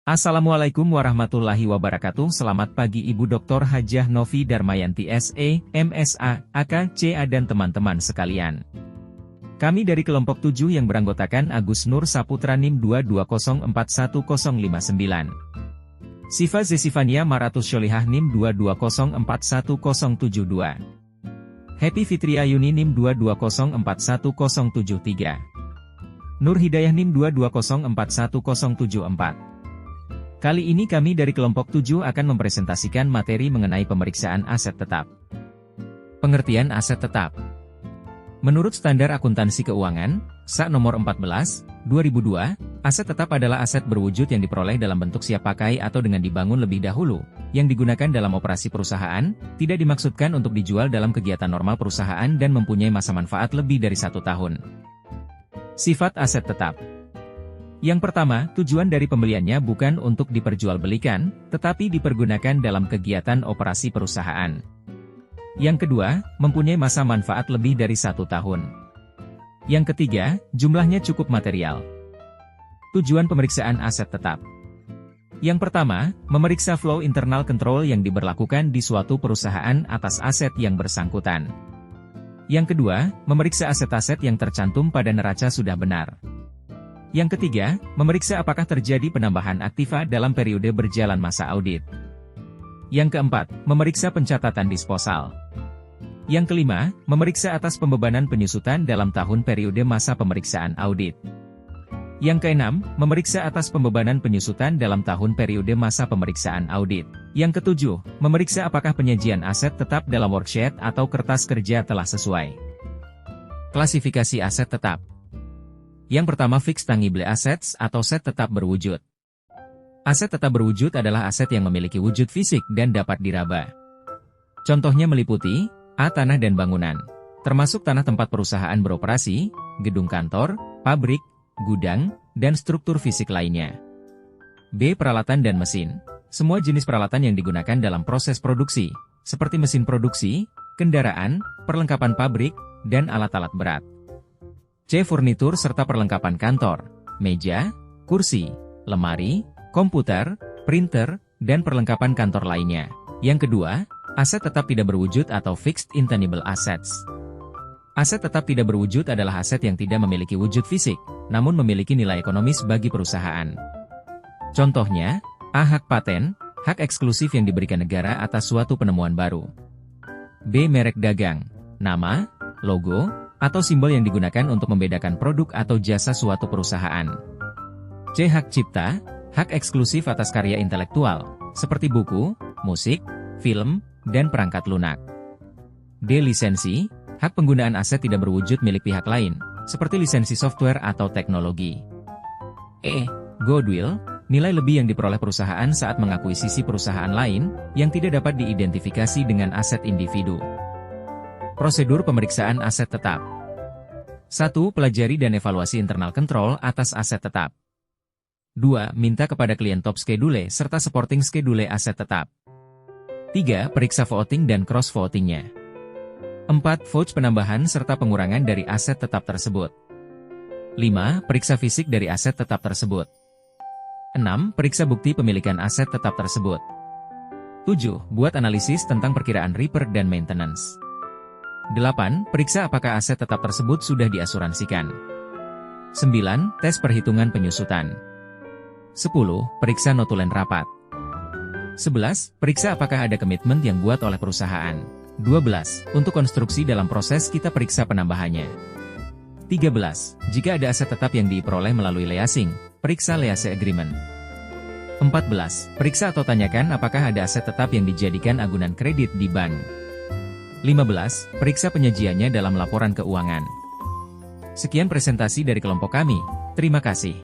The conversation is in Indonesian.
Assalamualaikum warahmatullahi wabarakatuh. Selamat pagi Ibu Dr. Hajah Novi Darmayanti SE, MSA, AK, CA dan teman-teman sekalian. Kami dari kelompok 7 yang beranggotakan Agus Nur Saputra NIM 220411059. Siva Zesifania Maratus Syolihah NIM 220411072. Happy Fitri Ayuni NIM 220411073. Nur Hidayah NIM 220411074. Kali ini kami dari kelompok 7 akan mempresentasikan materi mengenai pemeriksaan aset tetap. Pengertian aset tetap. Menurut Standar Akuntansi Keuangan, SA nomor 14, 2002, aset tetap adalah aset berwujud yang diperoleh dalam bentuk siap pakai atau dengan dibangun lebih dahulu, yang digunakan dalam operasi perusahaan, tidak dimaksudkan untuk dijual dalam kegiatan normal perusahaan dan mempunyai masa manfaat lebih dari 1 tahun. Sifat aset tetap. Yang pertama, tujuan dari pembeliannya bukan untuk diperjualbelikan, tetapi dipergunakan dalam kegiatan operasi perusahaan. Yang kedua, mempunyai masa manfaat lebih dari 1 tahun. Yang ketiga, jumlahnya cukup material. Tujuan pemeriksaan aset tetap. Yang pertama, memeriksa flow internal control yang diberlakukan di suatu perusahaan atas aset yang bersangkutan. Yang kedua, memeriksa aset-aset yang tercantum pada neraca sudah benar. Yang ketiga, memeriksa apakah terjadi penambahan aktiva dalam periode berjalan masa audit. Yang keempat, memeriksa pencatatan disposal. Yang kelima, memeriksa atas pembebanan penyusutan dalam tahun periode masa pemeriksaan audit. Yang keenam, memeriksa atas pembebanan penyusutan dalam tahun periode masa pemeriksaan audit. Yang ketujuh, memeriksa apakah penyajian aset tetap dalam worksheet atau kertas kerja telah sesuai. Klasifikasi aset tetap. Yang pertama, fixed tangible assets atau aset tetap berwujud. Aset tetap berwujud adalah aset yang memiliki wujud fisik dan dapat diraba. Contohnya meliputi A. Tanah dan bangunan, termasuk tanah tempat perusahaan beroperasi, gedung kantor, pabrik, gudang, dan struktur fisik lainnya. B. Peralatan dan mesin, semua jenis peralatan yang digunakan dalam proses produksi, seperti mesin produksi, kendaraan, perlengkapan pabrik, dan alat-alat berat. C. Furnitur serta perlengkapan kantor, meja, kursi, lemari, komputer, printer, dan perlengkapan kantor lainnya. Yang kedua, aset tetap tidak berwujud atau fixed intangible assets. Aset tetap tidak berwujud adalah aset yang tidak memiliki wujud fisik, namun memiliki nilai ekonomis bagi perusahaan. Contohnya, A. Hak paten, hak eksklusif yang diberikan negara atas suatu penemuan baru. B. Merek dagang, nama, logo, atau simbol yang digunakan untuk membedakan produk atau jasa suatu perusahaan. C. Hak cipta, hak eksklusif atas karya intelektual, seperti buku, musik, film, dan perangkat lunak. D. Lisensi, hak penggunaan aset tidak berwujud milik pihak lain, seperti lisensi software atau teknologi. E. Goodwill, nilai lebih yang diperoleh perusahaan saat mengakuisisi perusahaan lain, yang tidak dapat diidentifikasi dengan aset individu. Prosedur pemeriksaan aset tetap. 1. Pelajari dan evaluasi internal control atas aset tetap. 2. Minta kepada klien top schedule serta supporting schedule aset tetap. 3. Periksa voting dan cross-votingnya. 4. Vouch penambahan serta pengurangan dari aset tetap tersebut. 5. Periksa fisik dari aset tetap tersebut. 6. Periksa bukti pemilikan aset tetap tersebut. 7. Buat analisis tentang perkiraan repair dan maintenance. 8. Periksa apakah aset tetap tersebut sudah diasuransikan. 9. Tes perhitungan penyusutan. 10. Periksa notulen rapat. 11. Periksa apakah ada komitmen yang buat oleh perusahaan. 12. Untuk konstruksi dalam proses kita periksa penambahannya. 13. Jika ada aset tetap yang diperoleh melalui leasing, periksa lease agreement. 14. Periksa atau tanyakan apakah ada aset tetap yang dijadikan agunan kredit di bank. 15. Periksa penyajiannya dalam laporan keuangan. Sekian presentasi dari kelompok kami. Terima kasih.